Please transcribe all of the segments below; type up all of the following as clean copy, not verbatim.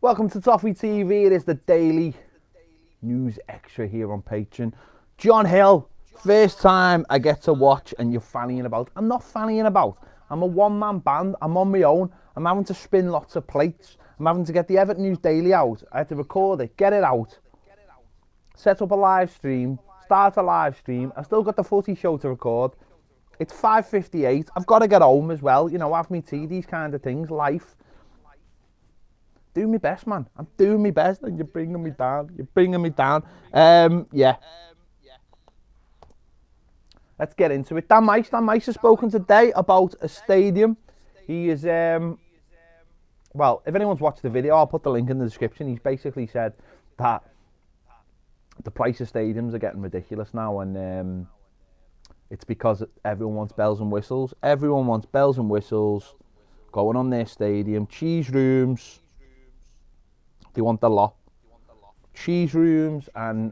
Welcome to Toffee TV. It is the daily news extra here on Patreon. John Hill, first time I get to watch and you're fannying about. I'm not fannying about. I'm a one-man band. I'm on my own. I'm having to spin lots of plates. I'm having to get the Everton News Daily out. I had to record it, get it out, set up a live stream, start a live stream. I've still got the footy show to record. It's 5:58. I've got to get home as well. You know, have me tea, these kind of things, life. Do my best, man. I'm doing my best, and you're bringing me down. You're bringing me down. Yeah. Let's get into it. Dan Mice has spoken today about a stadium. He is, well, if anyone's watched the video, I'll put the link in the description. He's basically said that the price of stadiums are getting ridiculous now, and it's because everyone wants bells and whistles. Everyone wants bells and whistles going on their stadium. Cheese rooms. They want the lot. Cheese rooms and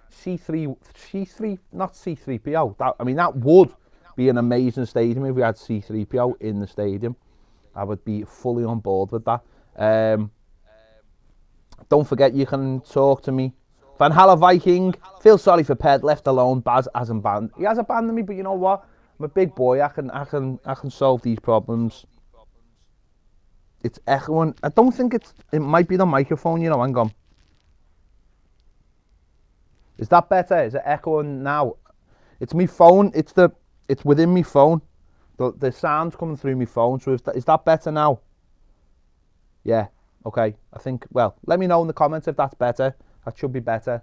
C3, not C3PO. That would be an amazing stadium if we had C3PO in the stadium. I would be fully on board with that. Don't forget, you can talk to me. Van Halle Viking, feel sorry for Ped, left alone. Baz hasn't banned. He has abandoned me, but you know what? I'm a big boy. I can solve these problems. It's echoing. I don't think it might be the microphone, you know. Hang on. Is that better? Is it echoing now? It's my phone. It's within my phone. The sound's coming through my phone. So is that better now? Yeah. Okay. I think. Well, let me know in the comments if that's better. That should be better.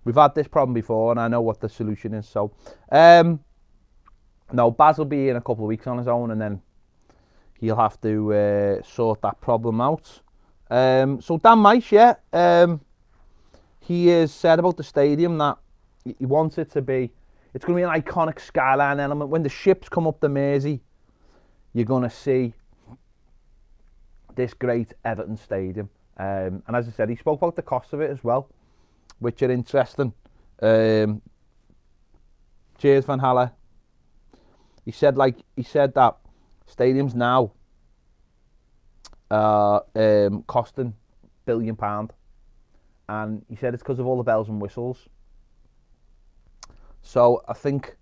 We've had this problem before, and I know what the solution is. So, no, Baz will be in a couple of weeks on his own, and then he'll have to sort that problem out. So Dan Mice, yeah, he has said about the stadium that he wants it to be, it's going to be an iconic skyline element. When the ships come up the Mersey, you're going to see this great Everton stadium. And as I said, he spoke about the cost of it as well, which are interesting. Cheers, Van Halle. He said that stadiums now are costing £1 billion, and he said it's because of all the bells and whistles. So I think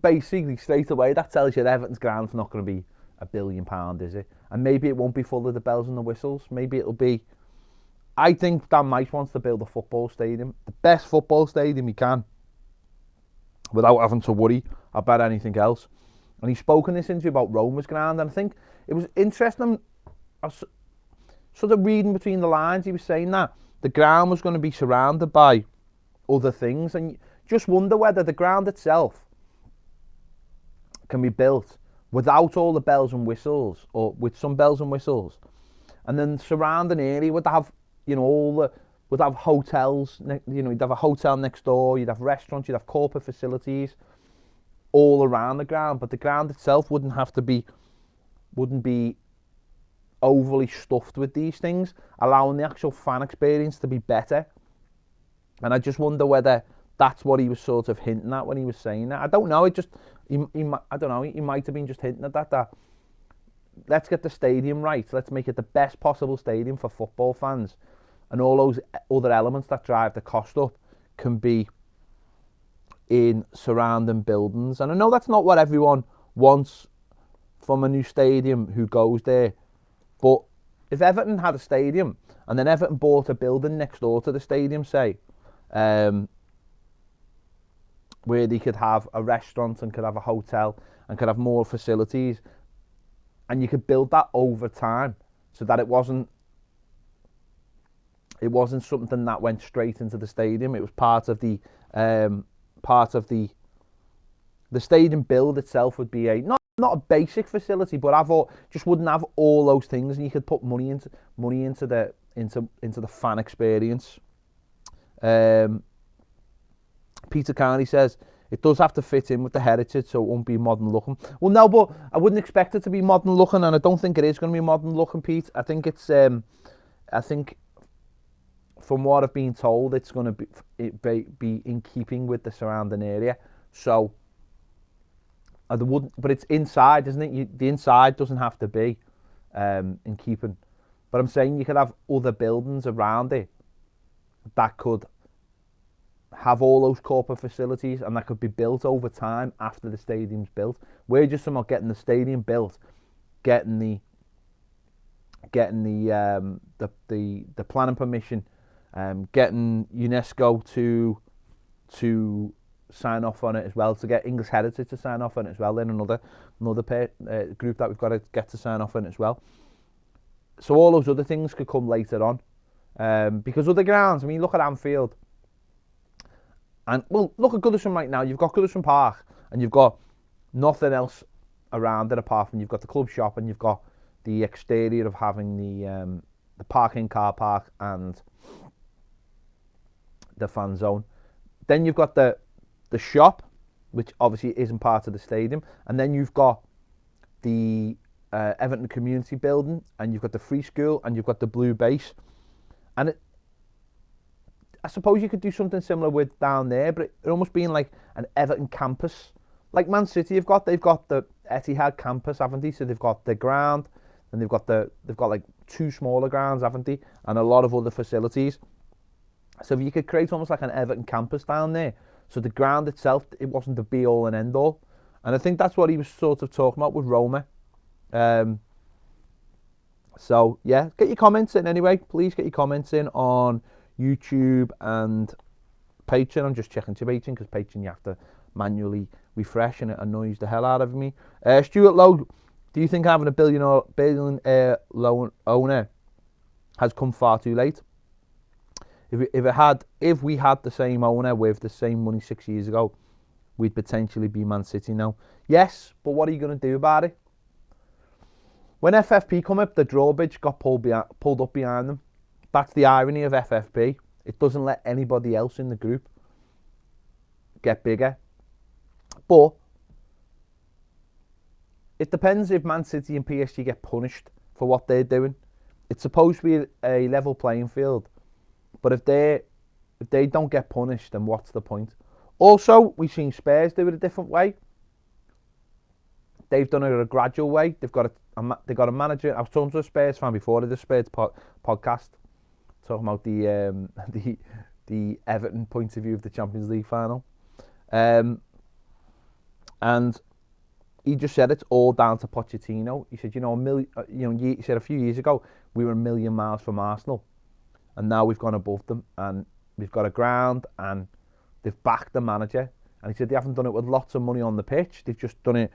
basically straight away that tells you that Everton's ground's not going to be £1 billion, is it? And maybe it won't be full of the bells and the whistles. Maybe it'll be. I think Dan Mice wants to build a football stadium, the best football stadium he can, without having to worry about anything else. And he spoke in this interview about Roma's ground, and I think it was interesting. I was sort of reading between the lines. He was saying that the ground was going to be surrounded by other things, and you just wonder whether the ground itself can be built without all the bells and whistles, or with some bells and whistles, and then the surrounding area would have, you know, would have hotels. You know, you'd have a hotel next door, you'd have restaurants, you'd have corporate facilities all around the ground, but the ground itself wouldn't be overly stuffed with these things, allowing the actual fan experience to be better. And I just wonder whether that's what he was sort of hinting at when he was saying that. I don't know. I don't know. He might have been just hinting at that. Let's get the stadium right. Let's make it the best possible stadium for football fans, and all those other elements that drive the cost up can be in surrounding buildings. And I know that's not what everyone wants from a new stadium who goes there, but if Everton had a stadium and then Everton bought a building next door to the stadium, say, where they could have a restaurant and could have a hotel and could have more facilities, and you could build that over time so that it wasn't something that went straight into the stadium. It was part of the stadium build itself would be not a basic facility, but just wouldn't have all those things, and you could put money into the fan experience. Peter Carney says it does have to fit in with the heritage, so it won't be modern looking. Well, no, but I wouldn't expect it to be modern looking, and I don't think it is going to be modern looking, Pete. I think it's from what I've been told, it's going to be in keeping with the surrounding area. So but it's inside, isn't it? The inside doesn't have to be in keeping. But I'm saying you could have other buildings around it that could have all those corporate facilities, and that could be built over time after the stadium's built. We're just about getting the stadium built, getting the planning permission, getting UNESCO to sign off on it as well, to get English Heritage to sign off on it as well. Then another group that we've got to get to sign off on it as well. So all those other things could come later on, because other grounds. I mean, look at Anfield, and well, look at Goodison right now. You've got Goodison Park, and you've got nothing else around it apart from you've got the club shop, and you've got the exterior of having the parking car park and the fan zone. Then you've got the shop, which obviously isn't part of the stadium, and then you've got the Everton Community Building, and you've got the free school, and you've got the blue base. And I suppose you could do something similar with down there, but it almost being like an Everton campus, like Man City they've got the Etihad campus, haven't they? So they've got the ground, and they've got like 2 smaller grounds, haven't they? And a lot of other facilities. So if you could create almost like an Everton campus down there, so the ground itself, it wasn't the be all and end all. And I think that's what he was sort of talking about with Roma. So yeah, get your comments in anyway. Please get your comments in on YouTube and Patreon. I'm just checking to Patreon because Patreon you have to manually refresh and it annoys the hell out of me. Stuart Lowe, do you think having a billionaire loan owner has come far too late? If we had the same owner with the same money 6 years ago, we'd potentially be Man City now. Yes, but what are you going to do about it? When FFP come up, the drawbridge got pulled up behind them. That's the irony of FFP. It doesn't let anybody else in the group get bigger. But it depends if Man City and PSG get punished for what they're doing. It's supposed to be a level playing field. But if they don't get punished, then what's the point? Also, we've seen Spurs do it a different way. They've done it a gradual way. They've got a manager. I was talking to a Spurs fan before the Spurs podcast, talking about the Everton point of view of the Champions League final, and he just said it's all down to Pochettino. He said, he said a few years ago we were a million miles from Arsenal, and now we've gone above them, and we've got a ground, and they've backed the manager. And he said they haven't done it with lots of money on the pitch. They've just done it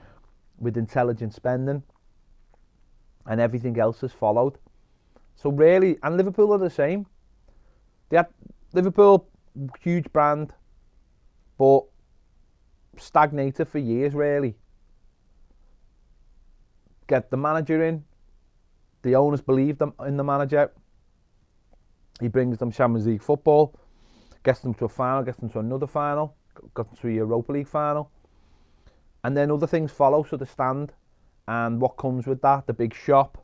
with intelligent spending, and everything else has followed. So really, and Liverpool are the same. They had Liverpool, huge brand, but stagnated for years really. Get the manager in, the owners believe in the manager. He brings them Champions League football, gets them to a final, gets them to another final, got them to a Europa League final. And then other things follow, so the stand and what comes with that, the big shop.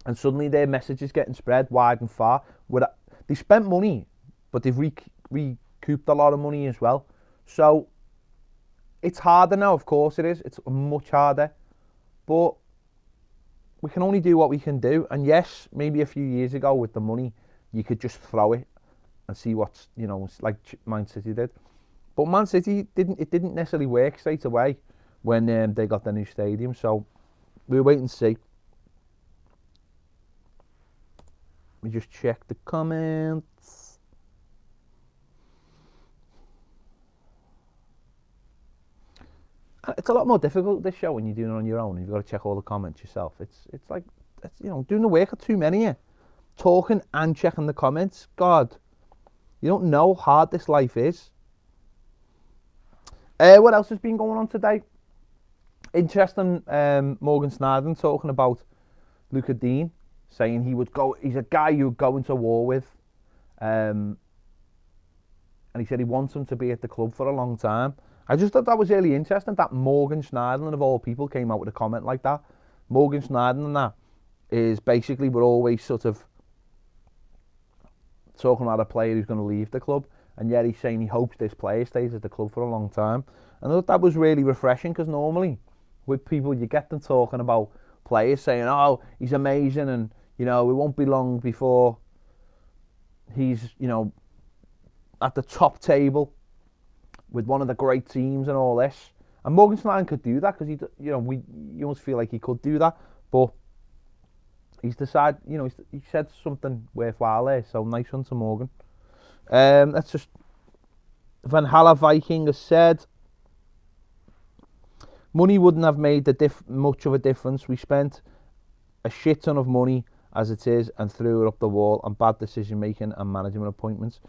And suddenly their message is getting spread wide and far. They spent money, but they've recouped a lot of money as well. So it's harder now, of course it is. It's much harder. But we can only do what we can do. And yes, maybe a few years ago with the money, you could just throw it and see what's, like Man City did. But Man City didn't necessarily work straight away when they got the new stadium. So we'll wait and see. Let me just check the comments. It's a lot more difficult, this show, when you're doing it on your own. You've got to check all the comments yourself. It's like doing the work of too many of you. Talking and checking the comments. God, you don't know how hard this life is. What else has been going on today? Interesting, Morgan Snyder talking about Luca Dean, saying he's a guy you would go into war with. And he said he wants him to be at the club for a long time. I just thought that was really interesting that Morgan Schneiderlin, of all people, came out with a comment like that. Morgan Schneiderlin, that is basically, we're always sort of talking about a player who's going to leave the club, and yet he's saying he hopes this player stays at the club for a long time. And I thought that was really refreshing, because normally with people you get them talking about players saying, "Oh, he's amazing," and it won't be long before he's at the top table with one of the great teams and all this. And Morgan Schneiderlin could do that because you almost feel like he could do that, but he's decided, he said something worthwhile there. So nice one to Morgan. That's just Van Halla Viking has said, money wouldn't have made much of a difference. We spent a shit ton of money as it is and threw it up the wall, and bad decision making and management appointments.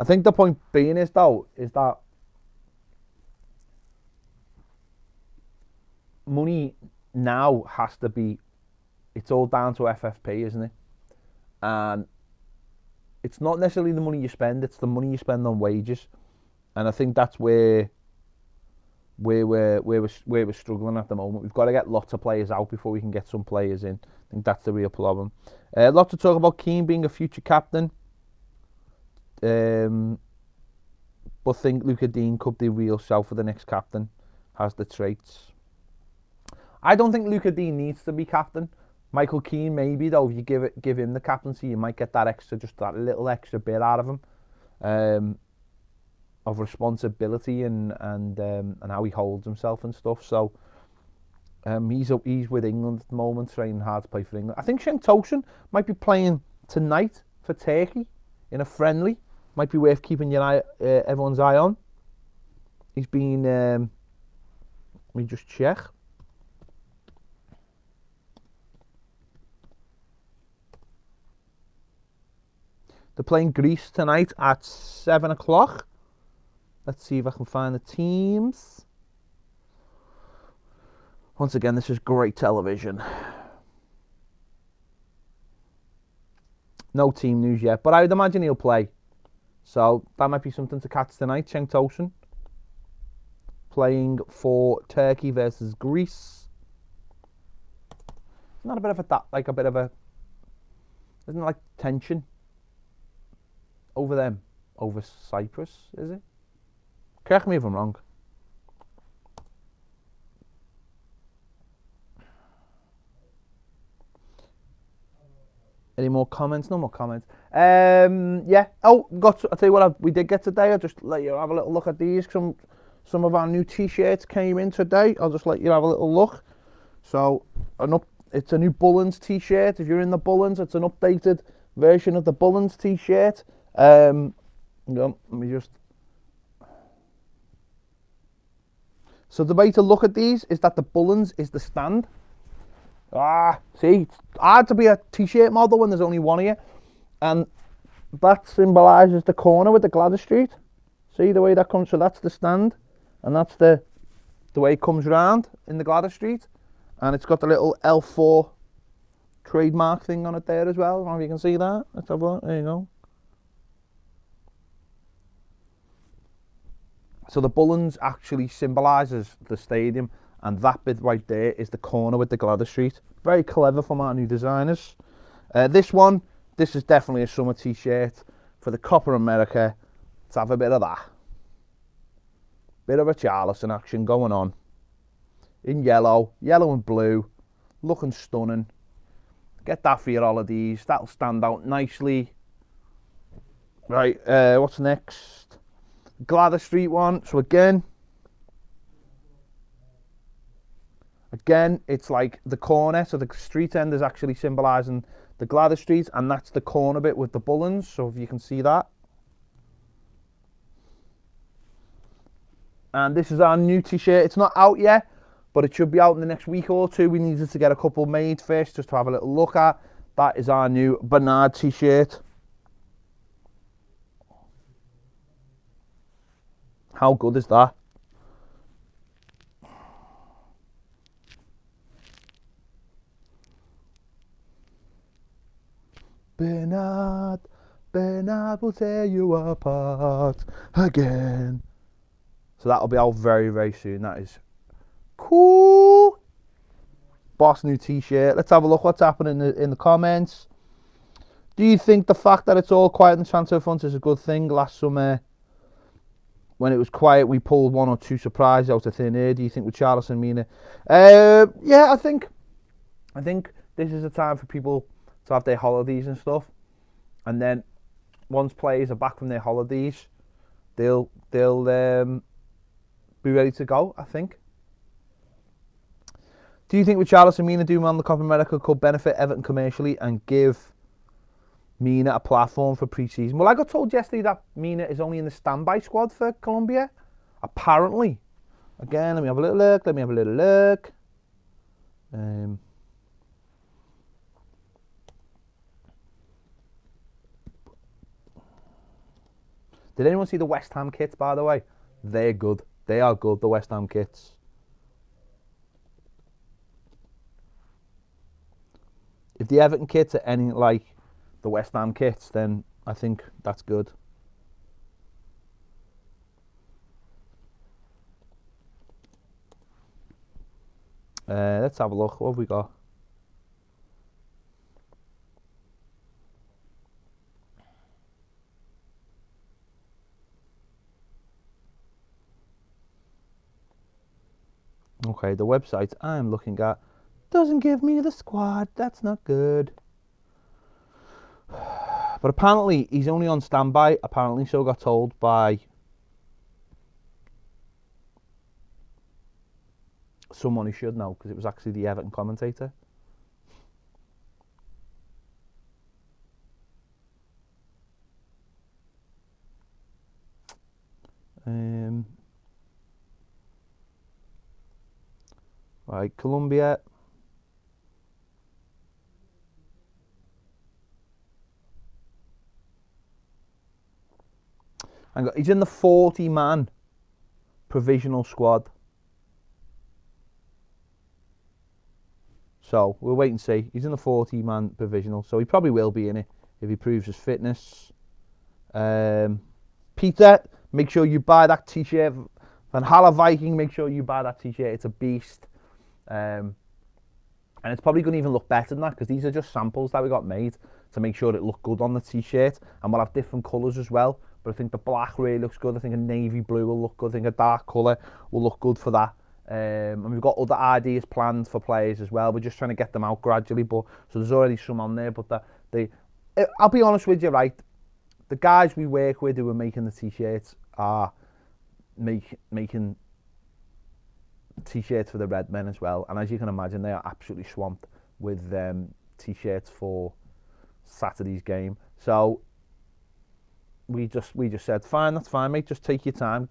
I think the point being is that money now has to be, it's all down to FFP, isn't it? And it's not necessarily the money you spend, it's the money you spend on wages. And I think that's where we're struggling at the moment. We've got to get lots of players out before we can get some players in. I think that's the real problem. Lots to talk about Keane being a future captain. But think Luca Dean could be real shout for the next captain. Has the traits. I don't think Luca Dean needs to be captain. Michael Keane maybe though. If you give him the captaincy, you might get just that little extra bit out of him, of responsibility and how he holds himself and stuff. So he's with England at the moment, training hard to play for England. I think Cenk Tosun might be playing tonight for Turkey in a friendly. Might be worth keeping everyone's eye on. He's been. Let me just check. They're playing Greece tonight at 7 o'clock. Let's see if I can find the teams. Once again, this is great television. No team news yet, but I would imagine he'll play. So that might be something to catch tonight. Cenk Tosun playing for Turkey versus Greece. Isn't that isn't it like tension over them, over Cyprus, is it? Correct me if I'm wrong. Any more comments? No more comments. Yeah. Oh, I'll tell you what we did get today. I'll just let you have a little look at these. Some of our new T-shirts came in today. I'll just let you have a little look. So, it's a new Bullens T-shirt. If you're in the Bullens, it's an updated version of the Bullens T-shirt. Let me just. So the way to look at these is that the Bullens is the stand. See, it's hard to be a T-shirt model when there's only one here. And that symbolises the corner with the Gladys Street. See the way that comes, so that's the stand. And that's the way it comes round in the Gladys Street. And it's got the little L4 trademark thing on it there as well. I don't know if you can see that. Let's have a look. There you go. So the Bullens actually symbolises the stadium, and that bit right there is the corner with the Gladys Street. Very clever from our new designers. This is definitely a summer T-shirt for the Copa America. Let's have a bit of that. Bit of a Charleston action going on. In yellow and blue, looking stunning. Get that for your holidays. That'll stand out nicely. Right, what's next? Gladys Street one. So again, it's like the corner. So the street end is actually symbolising the Gladys Street, and that's the corner bit with the Bullens. So if you can see that. And this is our new T-shirt. It's not out yet, but it should be out in the next week or two. We needed to get a couple made first, just to have a little look at. That is our new Bernard T-shirt. How good is that? Bernard will tear you apart again. So that'll be out very, very soon. That is cool. Boss new T-shirt. Let's have a look what's happening in the comments. Do you think the fact that it's all quiet in the transfer front is a good thing? Last summer, when it was quiet, we pulled one or two surprises out of thin air. Do you think with Charles and Mina? Yeah, I think I think this is a time for people to have their holidays and stuff, and then once players are back from their holidays, they'll be ready to go, I think. Do you think Richarlison, Mina doing well in the Copa America could benefit Everton commercially and give Mina a platform for pre-season? Well, I got told yesterday that Mina is only in the standby squad for Colombia, apparently. Again, let me have a little look. Did anyone see the West Ham kits, by the way? They're good. They are good, the West Ham kits. If the Everton kits are anything like the West Ham kits, then I think that's good. Let's have a look. What have we got? Okay, the website I'm looking at doesn't give me the squad. That's not good. But apparently he's only on standby. Apparently, so got told by someone who should know, because it was actually the Everton commentator. Right, Colombia. And he's in the 40-man provisional squad. So we'll wait and see. He's in the 40-man provisional, so he probably will be in it if he proves his fitness. Peter, make sure you buy that t-shirt. Van Hala Viking, make sure you buy that t-shirt. It's a beast. And it's probably going to even look better than that, because these are just samples that we got made to make sure it look good on the t-shirt. And we'll have different colours as well. But I think the black really looks good. I think a navy blue will look good. I think a dark colour will look good for that. And we've got other ideas planned for players as well. We're just trying to get them out gradually. But so there's already some on there. But I'll be honest with you, right? The guys we work with who are making the t-shirts are making t-shirts for the Red Men as well. And as you can imagine, they are absolutely swamped with t-shirts for Saturday's game. So we just said, fine, that's fine, mate. Just take your time.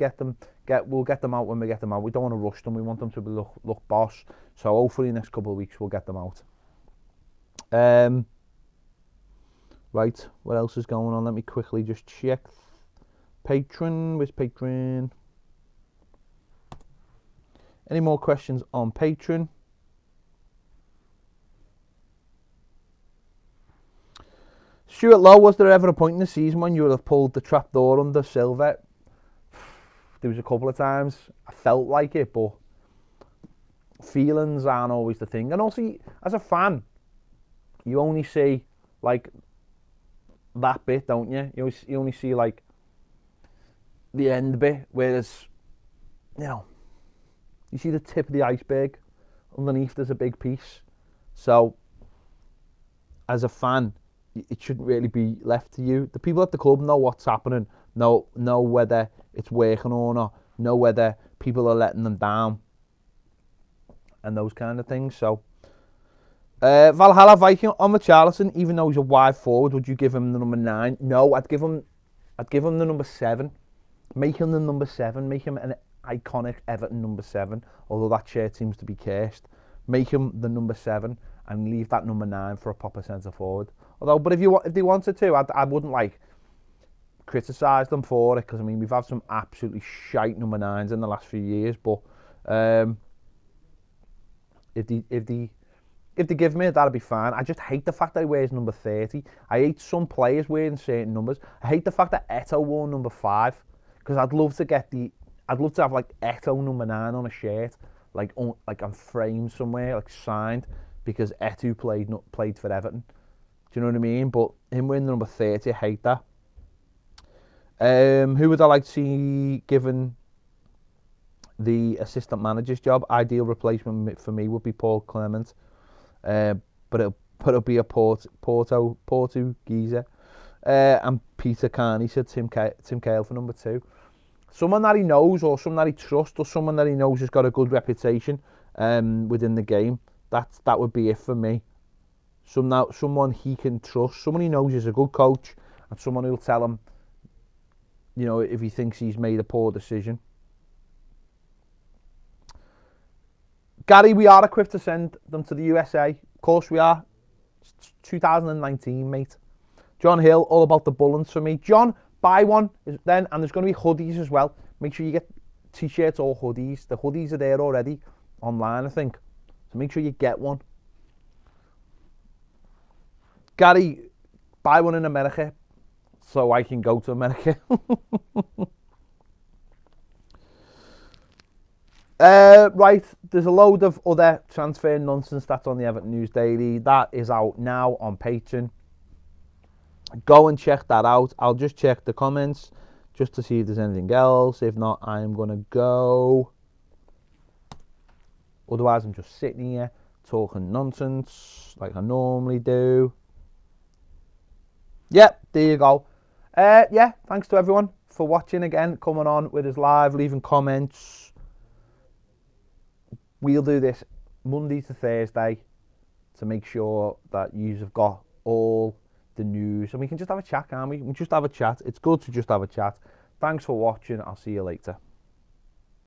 We'll get them out when we get them out. We don't want to rush them. We want them to look boss. So hopefully next couple of weeks we'll get them out. Right, what else is going on? Let me quickly just check. Patreon, where's Patreon? Any more questions on Patreon? Stuart Lowe, was there ever a point in the season when you would have pulled the trapdoor under Silva? There was a couple of times I felt like it, but feelings aren't always the thing. And also, as a fan, you only see like that bit, don't you? You only see like the end bit, whereas, you know, you see the tip of the iceberg. Underneath there's a big piece. So as a fan, it shouldn't really be left to you. The people at the club know what's happening, know whether it's working or not, know whether people are letting them down, and those kind of things. So Valhalla Viking on Richarlison, even though he's a wide forward, would you give him the number 9? No, I'd give him the number 7. Make him the number 7. Make him an iconic Everton number 7. Although that shirt seems to be cursed. Make him the number 7 and leave that number 9 for a proper centre forward. But if they wanted to, I wouldn't like criticise them for it, because I mean we've had some absolutely shite number 9s in the last few years. But if they give me it, that'd be fine. I just hate the fact that he wears number 30. I hate some players wearing certain numbers. I hate the fact that Eto'o wore number 5, because I'd love to have like Eto'o number 9 on a shirt, like on frame somewhere, like signed, because Eto'o played for Everton. Do you know what I mean? But him wearing number 30, I hate that. Who would I like to see given the assistant manager's job? Ideal replacement for me would be Paul Clement. But it'll be a Portuguese. And Peter Carney said Tim Cahill for number 2. Someone that he knows, or someone that he trusts, or someone that he knows has got a good reputation within the game. That would be it for me. Someone he can trust, someone he knows is a good coach, and someone who'll tell him, you know, if he thinks he's made a poor decision. Gary, we are equipped to send them to the USA. Of course we are. It's 2019, mate. John Hill, all about the Bullens for me. John, buy one then, and there's going to be hoodies as well. Make sure you get t-shirts or hoodies. The hoodies are there already online, I think. So make sure you get one. Gary, buy one in America so I can go to America. Right, there's a load of other transfer nonsense that's on the Everton News Daily. That is out now on Patreon. Go and check that out. I'll just check the comments just to see if there's anything else. If not, I'm going to go. Otherwise, I'm just sitting here talking nonsense like I normally do. Yep, there you go. Yeah, thanks to everyone for watching again, coming on with us live, leaving comments. We'll do this Monday to Thursday to make sure that you've got all the news, and we can just have a chat, can't we? We just have a chat. It's good to just have a chat. Thanks for watching. I'll see you later.